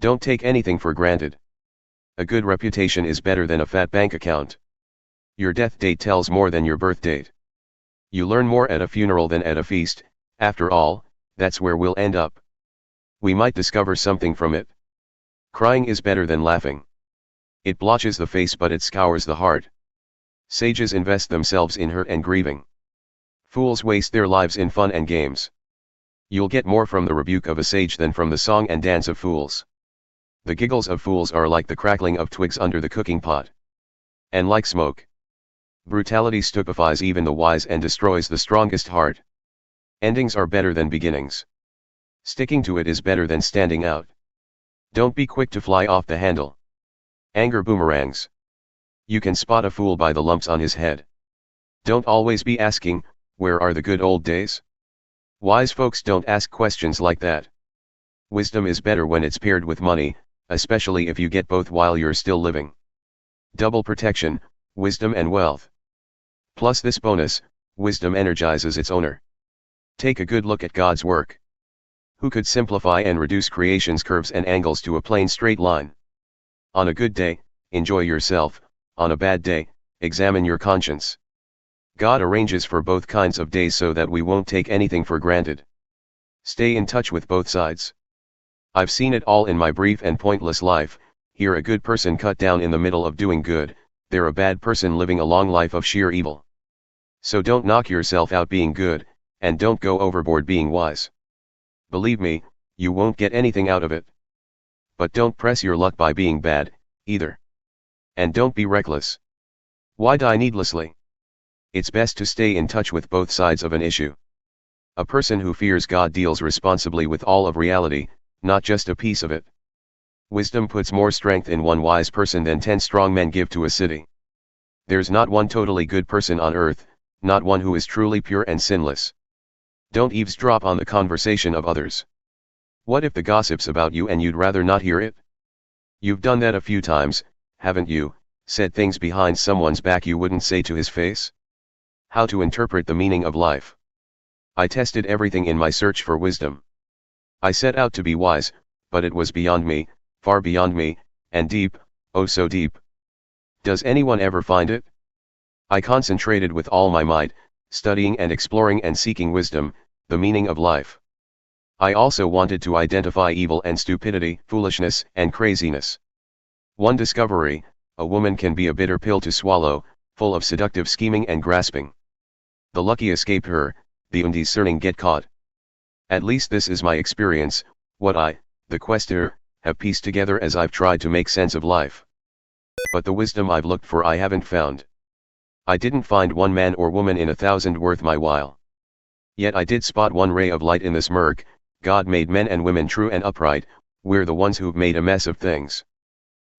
Don't take anything for granted. A good reputation is better than a fat bank account. Your death date tells more than your birth date. You learn more at a funeral than at a feast. After all, that's where we'll end up. We might discover something from it. Crying is better than laughing. It blotches the face but it scours the heart. Sages invest themselves in hurt and grieving. Fools waste their lives in fun and games. You'll get more from the rebuke of a sage than from the song and dance of fools. The giggles of fools are like the crackling of twigs under the cooking pot. And like smoke. Brutality stupefies even the wise and destroys the strongest heart. Endings are better than beginnings. Sticking to it is better than standing out. Don't be quick to fly off the handle. Anger boomerangs. You can spot a fool by the lumps on his head. Don't always be asking, where are the good old days? Wise folks don't ask questions like that. Wisdom is better when it's paired with money, especially if you get both while you're still living. Double protection, wisdom and wealth. Plus this bonus, wisdom energizes its owner. Take a good look at God's work. Who could simplify and reduce creation's curves and angles to a plain straight line? On a good day, enjoy yourself. On a bad day, examine your conscience. God arranges for both kinds of days so that we won't take anything for granted. Stay in touch with both sides. I've seen it all in my brief and pointless life. Here a good person cut down in the middle of doing good, there a bad person living a long life of sheer evil. So don't knock yourself out being good, and don't go overboard being wise. Believe me, you won't get anything out of it. But don't press your luck by being bad, either. And don't be reckless. Why die needlessly? It's best to stay in touch with both sides of an issue. A person who fears God deals responsibly with all of reality, not just a piece of it. Wisdom puts more strength in one wise person than 10 strong men give to a city. There's not one totally good person on earth, not one who is truly pure and sinless. Don't eavesdrop on the conversation of others. What if the gossip's about you and you'd rather not hear it? You've done that a few times, haven't you? Said things behind someone's back you wouldn't say to his face? How to interpret the meaning of life. I tested everything in my search for wisdom. I set out to be wise, but it was beyond me, far beyond me, and deep, oh so deep. Does anyone ever find it? I concentrated with all my might, studying and exploring and seeking wisdom, the meaning of life. I also wanted to identify evil and stupidity, foolishness and craziness. One discovery: a woman can be a bitter pill to swallow, full of seductive scheming and grasping. The lucky escape her, the undiscerning get caught. At least this is my experience, what I, the questioner, have pieced together as I've tried to make sense of life. But the wisdom I've looked for I haven't found. I didn't find one man or woman in 1,000 worth my while. Yet I did spot one ray of light in this murk. God made men and women true and upright, we're the ones who've made a mess of things.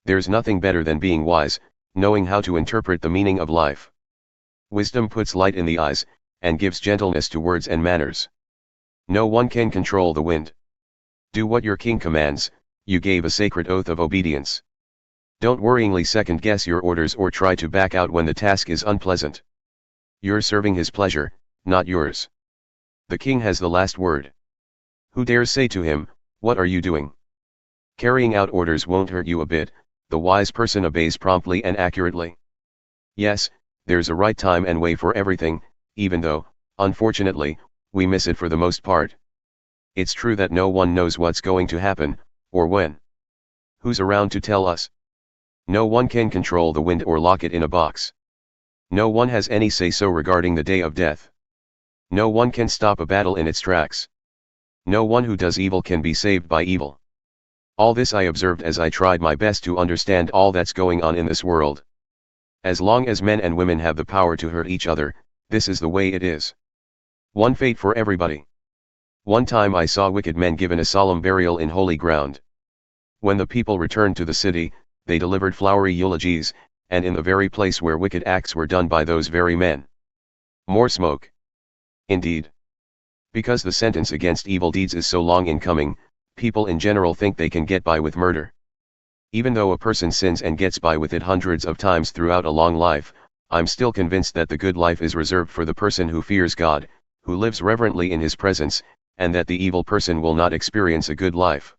There's nothing better than being wise, knowing how to interpret the meaning of life. Wisdom puts light in the eyes, and gives gentleness to words and manners. No one can control the wind. Do what your king commands, you gave a sacred oath of obedience. Don't worryingly second-guess your orders or try to back out when the task is unpleasant. You're serving his pleasure, not yours. The king has the last word. Who dares say to him, "What are you doing?" Carrying out orders won't hurt you a bit, the wise person obeys promptly and accurately. Yes, there's a right time and way for everything, even though, unfortunately, we miss it for the most part. It's true that no one knows what's going to happen, or when. Who's around to tell us? No one can control the wind or lock it in a box. No one has any say-so regarding the day of death. No one can stop a battle in its tracks. No one who does evil can be saved by evil. All this I observed as I tried my best to understand all that's going on in this world. As long as men and women have the power to hurt each other, this is the way it is. One fate for everybody. One time I saw wicked men given a solemn burial in holy ground. When the people returned to the city, they delivered flowery eulogies, and in the very place where wicked acts were done by those very men. More smoke. Indeed. Because the sentence against evil deeds is so long in coming, people in general think they can get by with murder. Even though a person sins and gets by with it hundreds of times throughout a long life, I'm still convinced that the good life is reserved for the person who fears God, who lives reverently in his presence, and that the evil person will not experience a good life.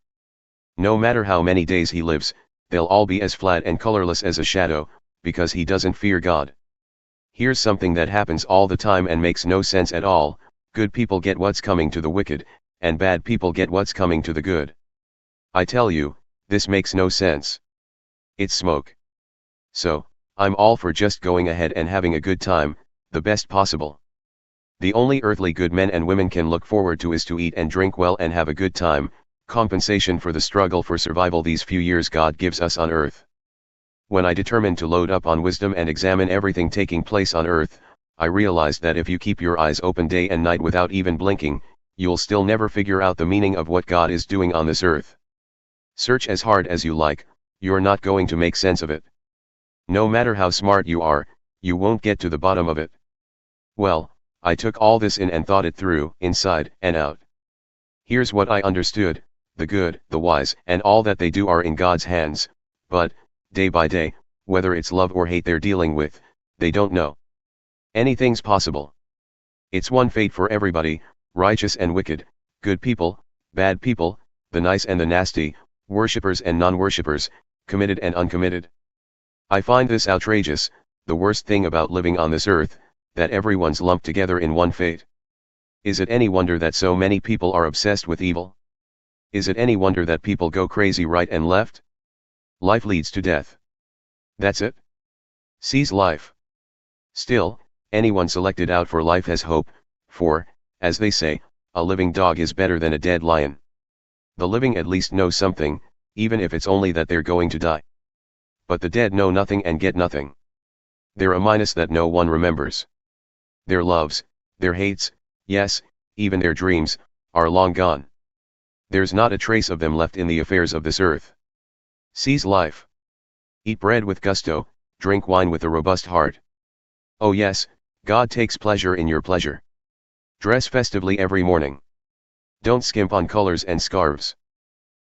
No matter how many days he lives, they'll all be as flat and colorless as a shadow, because he doesn't fear God. Here's something that happens all the time and makes no sense at all: good people get what's coming to the wicked, and bad people get what's coming to the good. I tell you, this makes no sense. It's smoke. So, I'm all for just going ahead and having a good time, the best possible. The only earthly good men and women can look forward to is to eat and drink well and have a good time, compensation for the struggle for survival these few years God gives us on earth. When I determined to load up on wisdom and examine everything taking place on earth, I realized that if you keep your eyes open day and night without even blinking, you'll still never figure out the meaning of what God is doing on this earth. Search as hard as you like, you're not going to make sense of it. No matter how smart you are, you won't get to the bottom of it. Well, I took all this in and thought it through, inside and out. Here's what I understood: the good, the wise, and all that they do are in God's hands, but, day by day, whether it's love or hate they're dealing with, they don't know. Anything's possible. It's one fate for everybody: righteous and wicked, good people, bad people, the nice and the nasty, worshippers and non-worshippers, committed and uncommitted. I find this outrageous, the worst thing about living on this earth, that everyone's lumped together in one fate. Is it any wonder that so many people are obsessed with evil? Is it any wonder that people go crazy right and left? Life leads to death. That's it. Seize life. Still, anyone selected out for life has hope, for, as they say, a living dog is better than a dead lion. The living at least know something, even if it's only that they're going to die. But the dead know nothing and get nothing. They're a minus that no one remembers. Their loves, their hates, yes, even their dreams, are long gone. There's not a trace of them left in the affairs of this earth. Seize life. Eat bread with gusto, drink wine with a robust heart. Oh yes, God takes pleasure in your pleasure. Dress festively every morning. Don't skimp on colors and scarves.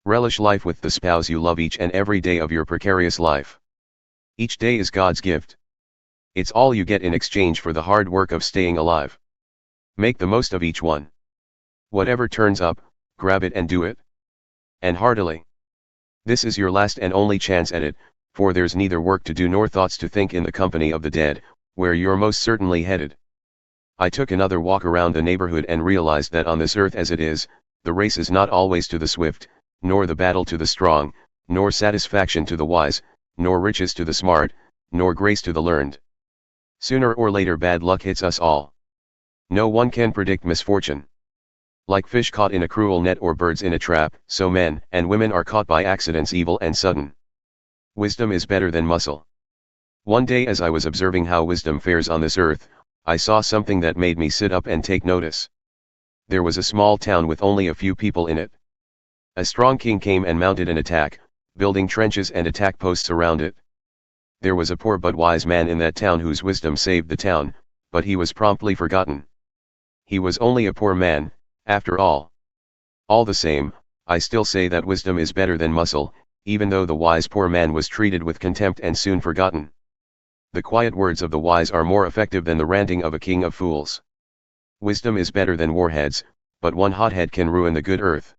Relish life with the spouse you love each and every day of your precarious life. Each day is God's gift. It's all you get in exchange for the hard work of staying alive. Make the most of each one. Whatever turns up, grab it and do it. And heartily. This is your last and only chance at it, for there's neither work to do nor thoughts to think in the company of the dead, where you're most certainly headed. I took another walk around the neighborhood and realized that on this earth as it is, the race is not always to the swift, nor the battle to the strong, nor satisfaction to the wise, nor riches to the smart, nor grace to the learned. Sooner or later bad luck hits us all. No one can predict misfortune. Like fish caught in a cruel net or birds in a trap, so men and women are caught by accidents evil and sudden. Wisdom is better than muscle. One day as I was observing how wisdom fares on this earth, I saw something that made me sit up and take notice. There was a small town with only a few people in it. A strong king came and mounted an attack, building trenches and attack posts around it. There was a poor but wise man in that town whose wisdom saved the town, but he was promptly forgotten. He was only a poor man, after all. All the same, I still say that wisdom is better than muscle, even though the wise poor man was treated with contempt and soon forgotten. The quiet words of the wise are more effective than the ranting of a king of fools. Wisdom is better than warheads, but one hothead can ruin the good earth.